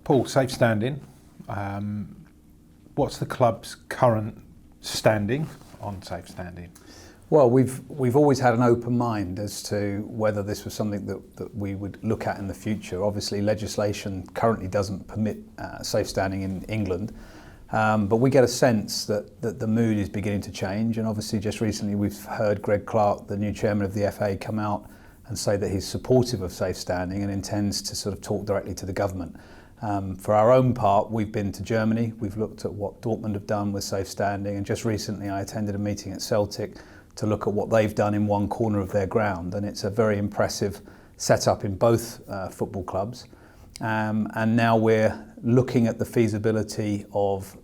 Paul, safe standing. What's the club's current standing on safe standing? Well, we've always had an open mind as to whether this was something that we would look at in the future. Obviously, legislation currently doesn't permit safe standing in England, but we get a sense that the mood is beginning to change. And obviously, just recently, we've heard Greg Clark, the new chairman of the FA, come out and say that he's supportive of safe standing and intends to sort of talk directly to the government. For our own part, we've been to Germany. We've looked at what Dortmund have done with safe standing, and just recently, I attended a meeting at Celtic to look at what they've done in one corner of their ground, and it's a very impressive setup in both football clubs. And now we're looking at the feasibility of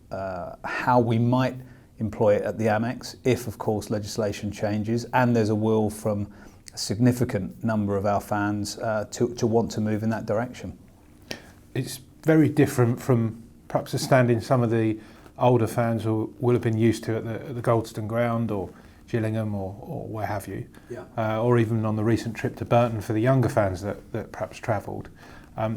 how we might employ it at the Amex if, of course, legislation changes and there's a will from a significant number of our fans to want to move in that direction. It's very different from perhaps the standing some of the older fans will have been used to at the Goldstone Ground or Gillingham or where have you, or even on the recent trip to Burton for the younger fans that perhaps travelled.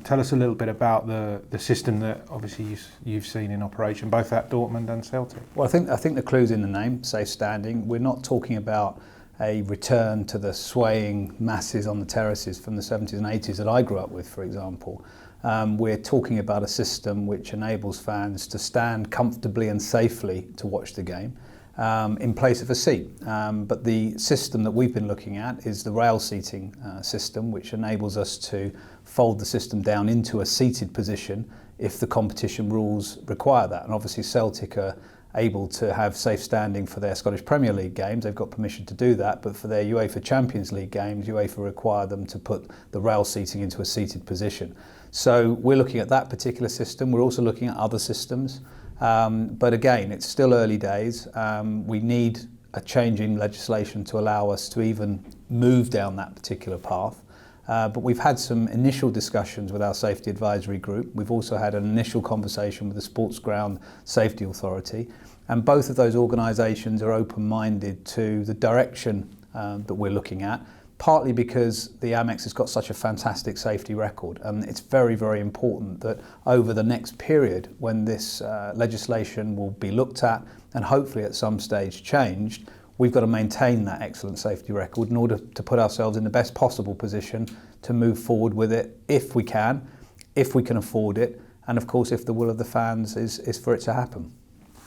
Tell us a little bit about the system that obviously you've seen in operation, both at Dortmund and Celtic. Well, I think the clue's in the name, safe standing. We're not talking about a return to the swaying masses on the terraces from the 70s and 80s that I grew up with, for example. We're talking about a system which enables fans to stand comfortably and safely to watch the game in place of a seat. But the system that we've been looking at is the rail seating system, which enables us to fold the system down into a seated position if the competition rules require that. And obviously Celtic are able to have safe standing for their Scottish Premier League games. They've got permission to do that, but for their UEFA Champions League games, UEFA require them to put the rail seating into a seated position. So we're looking at that particular system. We're also looking at other systems. But again, it's still early days. We need a change in legislation to allow us to even move down that particular path. But we've had some initial discussions with our safety advisory group. We've also had an initial conversation with the Sports Ground Safety Authority. And both of those organisations are open-minded to the direction that we're looking at, partly because the Amex has got such a fantastic safety record. And it's very, very important that over the next period, when this legislation will be looked at and hopefully at some stage changed, we've got to maintain that excellent safety record in order to put ourselves in the best possible position to move forward with it if we can afford it, and of course if the will of the fans is for it to happen.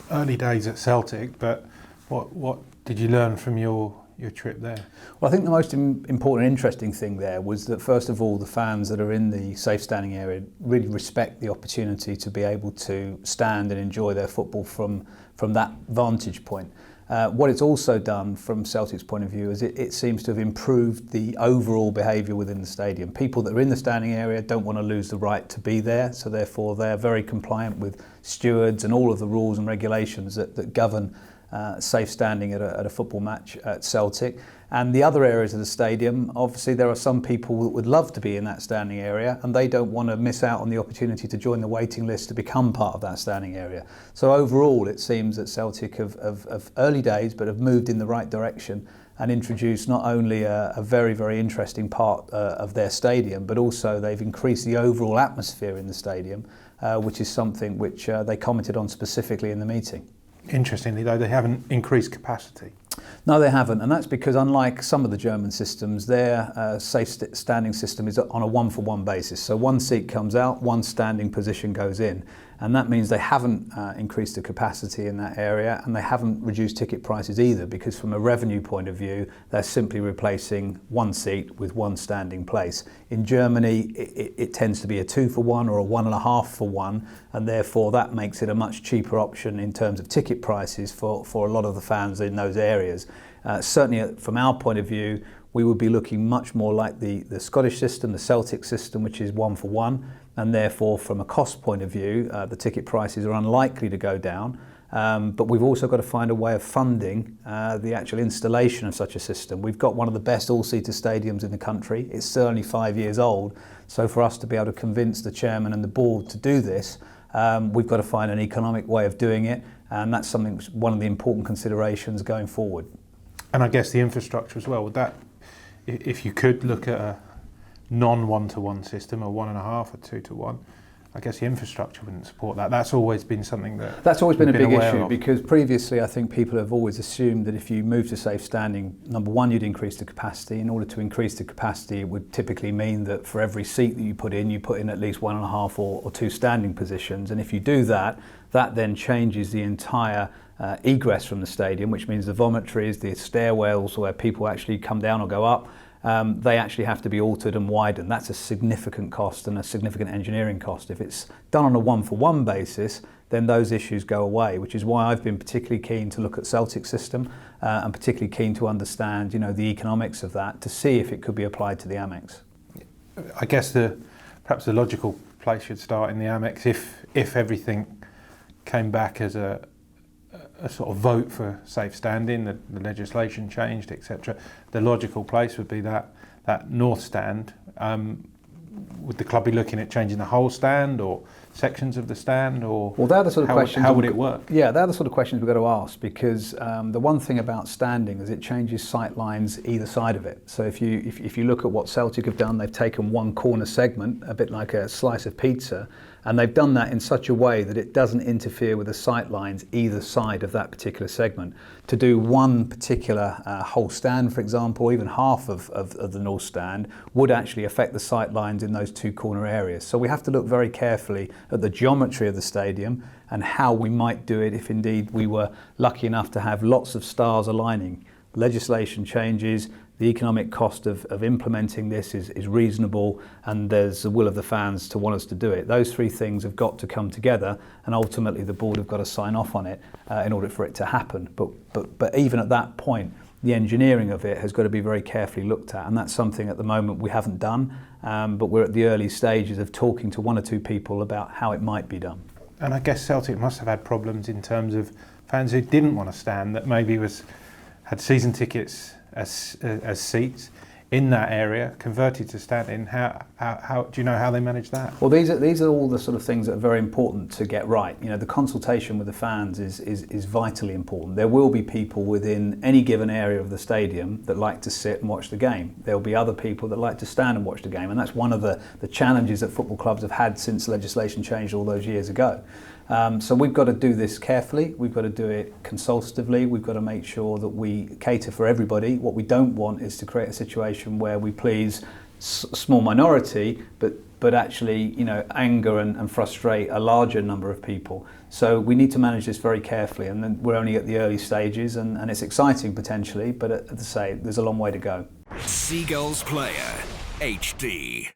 Early days at Celtic, but what did you learn from your trip there? Well, I think the most important and interesting thing there was that first of all the fans that are in the safe standing area really respect the opportunity to be able to stand and enjoy their football from that vantage point. What it's also done from Celtic's point of view is it seems to have improved the overall behaviour within the stadium. People that are in the standing area don't want to lose the right to be there, so therefore they're very compliant with stewards and all of the rules and regulations that govern safe standing at a football match at Celtic. And the other areas of the stadium, obviously there are some people that would love to be in that standing area and they don't want to miss out on the opportunity to join the waiting list to become part of that standing area. So overall it seems that Celtic have early days but have moved in the right direction and introduced not only a very, very interesting part of their stadium, but also they've increased the overall atmosphere in the stadium, which is something which they commented on specifically in the meeting. Interestingly though, they haven't increased capacity. No, they haven't, and that's because unlike some of the German systems, their safe standing system is on a one-for-one basis. So one seat comes out, one standing position goes in, and that means they haven't increased the capacity in that area, and they haven't reduced ticket prices either, because from a revenue point of view, they're simply replacing one seat with one standing place. In Germany, it tends to be a 2-for-1 or a 1.5-for-1, and therefore that makes it a much cheaper option in terms of ticket prices for a lot of the fans in those areas. Certainly from our point of view, we would be looking much more like the Scottish system, the Celtic system, which is 1-for-1, and therefore from a cost point of view, the ticket prices are unlikely to go down. But we've also got to find a way of funding the actual installation of such a system. We've got one of the best all-seater stadiums in the country. It's still only 5 years old. So for us to be able to convince the chairman and the board to do this, we've got to find an economic way of doing it. And that's one of the important considerations going forward. And I guess the infrastructure as well, would that, if you could look at a non-1-to-1 system, a 1.5 or 2-to-1, I guess the infrastructure wouldn't support that. That's always been something that... That's always been a big issue of. because previously I think people have always assumed that if you move to safe standing, number one, you'd increase the capacity. In order to increase the capacity, it would typically mean that for every seat that you put in at least 1.5 or 2 standing positions. And if you do that, that then changes the entire egress from the stadium, which means the vomitories, the stairwells where people actually come down or go up, they actually have to be altered and widened. That's a significant cost and a significant engineering cost. If it's done on a one-for-one basis, then those issues go away, which is why I've been particularly keen to look at Celtic's system and particularly keen to understand, the economics of that to see if it could be applied to the Amex. I guess perhaps the logical place should start in the Amex if everything came back as a sort of vote for safe standing, the legislation changed, etc. The logical place would be that north stand. Would the club be looking at changing the whole stand or sections of the stand, or well, they're the sort of questions. How would it work? Yeah, they're the sort of questions we've got to ask because the one thing about standing is it changes sight lines either side of it. So if you look at what Celtic have done, they've taken one corner segment, a bit like a slice of pizza, and they've done that in such a way that it doesn't interfere with the sight lines either side of that particular segment. To do one particular whole stand, for example, even half of the north stand would actually affect the sight lines in those 2 corner areas. So we have to look very carefully at the geometry of the stadium and how we might do it if indeed we were lucky enough to have lots of stars aligning. Legislation changes, the economic cost of implementing this is reasonable, and there's the will of the fans to want us to do it. Those 3 things have got to come together, and ultimately the board have got to sign off on it in order for it to happen. But even at that point, the engineering of it has got to be very carefully looked at, and that's something at the moment we haven't done, but we're at the early stages of talking to 1 or 2 people about how it might be done. And I guess Celtic must have had problems in terms of fans who didn't want to stand, that maybe had season tickets as seats in that area, converted to standing. How do you know how they manage that? Well, these are all the sort of things that are very important to get right. The consultation with the fans is vitally important. There will be people within any given area of the stadium that like to sit and watch the game. There will be other people that like to stand and watch the game, and that's one of the challenges that football clubs have had since legislation changed all those years ago. So we've got to do this carefully, we've got to do it consultatively, we've got to make sure that we cater for everybody. What we don't want is to create a situation where we please small minority, but actually anger and frustrate a larger number of people. So we need to manage this very carefully, and then we're only at the early stages, and it's exciting potentially, but as I say, there's a long way to go. Seagulls Player HD.